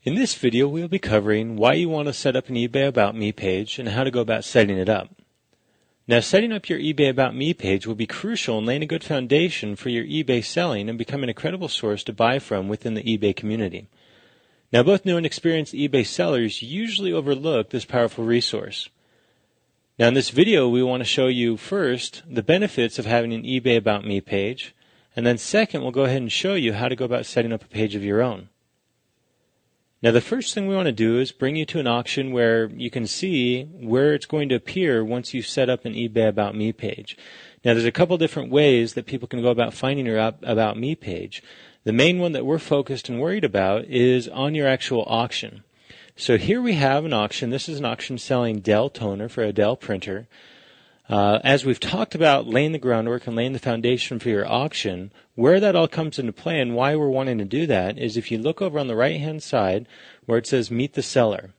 In this video, we'll be covering why you want to set up an eBay About Me page and how to go about setting it up. Now, setting up your eBay About Me page will be crucial in laying a good foundation for your eBay selling and becoming a credible source to buy from within the eBay community. Now, both new and experienced eBay sellers usually overlook this powerful resource. Now, in this video, we want to show you first the benefits of having an eBay About Me page, and then second, we'll go ahead and show you how to go about setting up a page of your own. Now, the first thing we want to do is bring you to an auction where you can see where it's going to appear once you've set up an eBay About Me page. Now, there's a couple different ways that people can go about finding your About Me page. The main one that we're focused and worried about is on your actual auction. So here we have an auction. This is an auction selling Dell toner for a Dell printer. As we've talked about laying the groundwork and laying the foundation for your auction, where that all comes into play and why we're wanting to do that is if you look over on the right-hand side where it says Meet the Seller.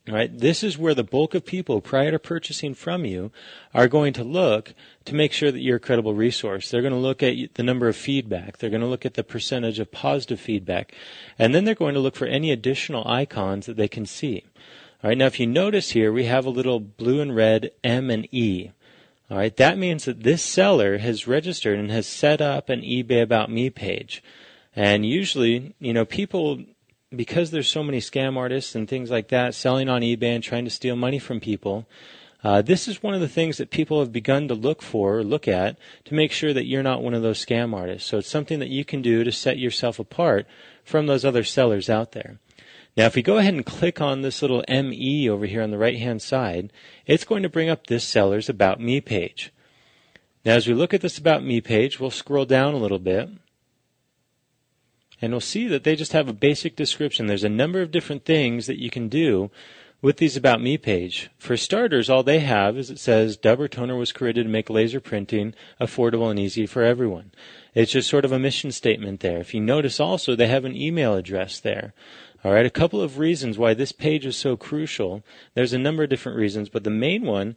All right, this is where the bulk of people prior to purchasing from you are going to look to make sure that you're a credible resource. They're going to look at the number of feedback. They're going to look at the percentage of positive feedback. And then they're going to look for any additional icons that they can see. All right, now if you notice here, we have a little blue and red M and E. All right, that means that this seller has registered and has set up an eBay About Me page. And usually, people, because there's so many scam artists and things like that selling on eBay and trying to steal money from people, this is one of the things that people have begun to look at to make sure that you're not one of those scam artists. So it's something that you can do to set yourself apart from those other sellers out there. Now, if we go ahead and click on this little ME over here on the right-hand side, it's going to bring up this seller's About Me page. Now, as we look at this About Me page, we'll scroll down a little bit, and we'll see that they just have a basic description. There's a number of different things that you can do with these About Me page. For starters, all they have is it says, Dubber Toner was created to make laser printing affordable and easy for everyone. It's just sort of a mission statement there. If you notice also, they have an email address there. All right, a couple of reasons why this page is so crucial. There's a number of different reasons, but the main one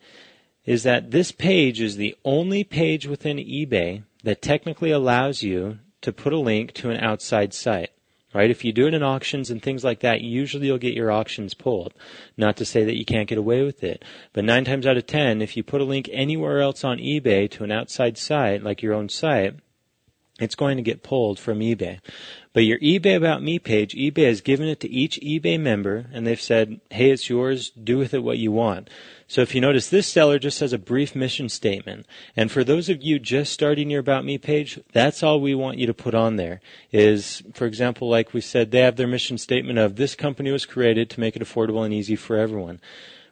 is that this page is the only page within eBay that technically allows you to put a link to an outside site. Right? If you do it in auctions and things like that, usually you'll get your auctions pulled. Not to say that you can't get away with it, but 9 times out of 10, if you put a link anywhere else on eBay to an outside site, like your own site, it's going to get pulled from eBay. But your eBay About Me page, eBay has given it to each eBay member, and they've said, hey, it's yours, do with it what you want. So if you notice, this seller just has a brief mission statement. And for those of you just starting your About Me page, that's all we want you to put on there is, for example, like we said, they have their mission statement of this company was created to make it affordable and easy for everyone.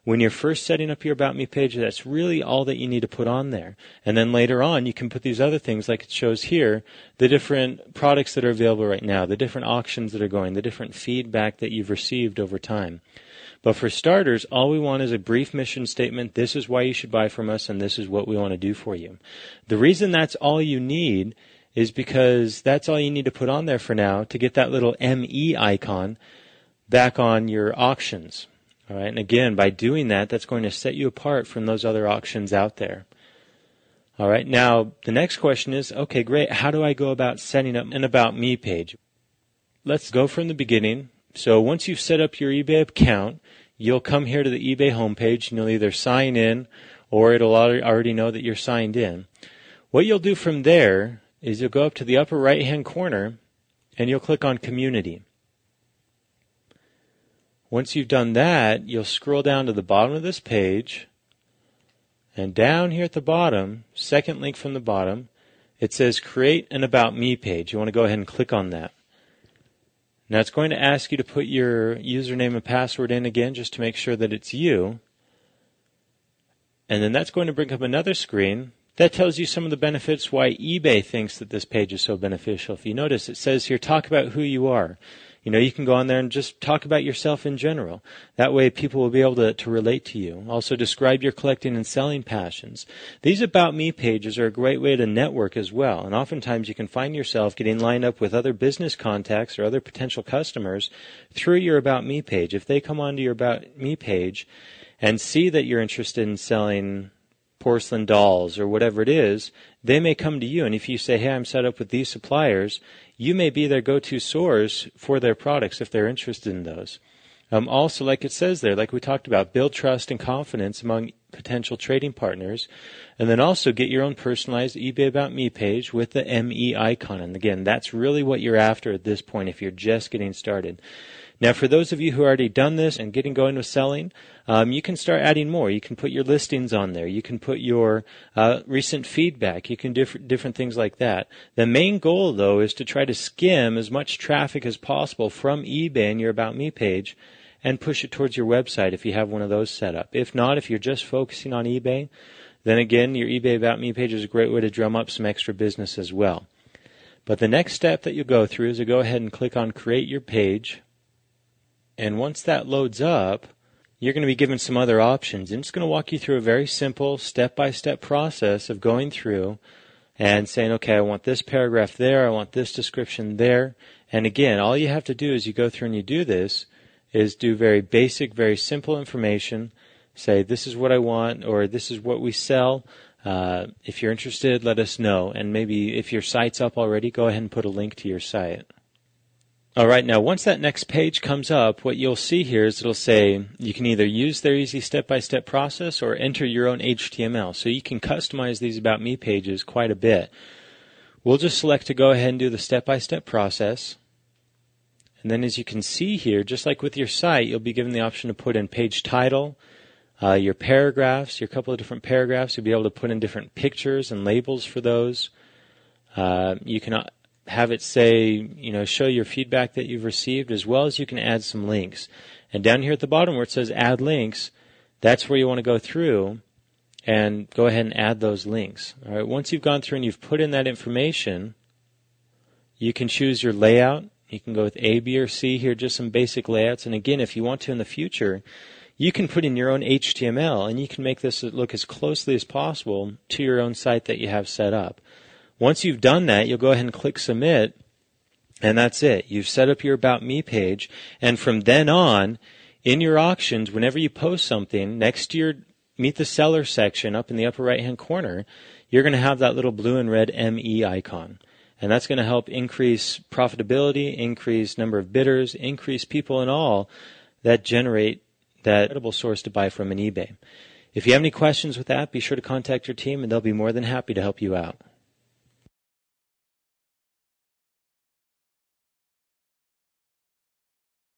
When you're first setting up your About Me page, that's really all that you need to put on there. And then later on, you can put these other things like it shows here, the different products that are available right now, the different auctions that are going, the different feedback that you've received over time. But for starters, all we want is a brief mission statement. This is why you should buy from us, and this is what we want to do for you. The reason that's all you need is because that's all you need to put on there for now to get that little ME icon back on your auctions. All right, and again, by doing that, that's going to set you apart from those other auctions out there. All right, now the next question is, okay, great, how do I go about setting up an About Me page? Let's go from the beginning. So once you've set up your eBay account, you'll come here to the eBay homepage, and you'll either sign in or it'll already know that you're signed in. What you'll do from there is you'll go up to the upper right-hand corner, and you'll click on Community. Once you've done that, you'll scroll down to the bottom of this page, and down here at the bottom, second link from the bottom, it says Create an About Me page. You want to go ahead and click on that. Now it's going to ask you to put your username and password in again just to make sure that it's you. And then that's going to bring up another screen that tells you some of the benefits why eBay thinks that this page is so beneficial. If you notice, it says here, talk about who you are. You can go on there and just talk about yourself in general. That way people will be able to relate to you. Also describe your collecting and selling passions. These About Me pages are a great way to network as well. And oftentimes you can find yourself getting lined up with other business contacts or other potential customers through your About Me page. If they come onto your About Me page and see that you're interested in selling porcelain dolls or whatever it is, they may come to you, and if you say, hey, I'm set up with these suppliers, you may be their go-to source for their products if they're interested in those. Also, like it says there, like we talked about, build trust and confidence among potential trading partners, and then also get your own personalized eBay About Me page with the ME icon. And again, that's really what you're after at this point if you're just getting started. Now, for those of you who already done this and getting going with selling, you can start adding more. You can put your listings on there. You can put your recent feedback. You can do different things like that. The main goal, though, is to try to skim as much traffic as possible from eBay and your About Me page and push it towards your website if you have one of those set up. If not, if you're just focusing on eBay, then again, your eBay About Me page is a great way to drum up some extra business as well. But the next step that you'll go through is to go ahead and click on Create Your Page. And once that loads up, you're going to be given some other options. And it's going to walk you through a very simple step-by-step process of going through and saying, okay, I want this paragraph there, I want this description there. And again, all you have to do as you go through and you do this is do very basic, very simple information. Say, this is what I want, or this is what we sell. If you're interested, let us know. And maybe if your site's up already, go ahead and put a link to your site. All right, now once that next page comes up, what you'll see here is it'll say you can either use their easy step-by-step process or enter your own HTML. So you can customize these About Me pages quite a bit. We'll just select to go ahead and do the step-by-step process. And then as you can see here, just like with your site, you'll be given the option to put in page title, your paragraphs, your couple of different paragraphs. You'll be able to put in different pictures and labels for those. You can have it say, show your feedback that you've received, as well as you can add some links. And down here at the bottom where it says add links, that's where you want to go through and go ahead and add those links. All right, once you've gone through and you've put in that information, you can choose your layout. You can go with A, B, or C here, just some basic layouts. And again, if you want to in the future, you can put in your own HTML, and you can make this look as closely as possible to your own site that you have set up. Once you've done that, you'll go ahead and click Submit, and that's it. You've set up your About Me page, and from then on, in your auctions, whenever you post something, next to your Meet the Seller section up in the upper right-hand corner, you're going to have that little blue and red ME icon. And that's going to help increase profitability, increase number of bidders, increase people in all that generate that credible source to buy from an eBay. If you have any questions with that, be sure to contact your team, and they'll be more than happy to help you out.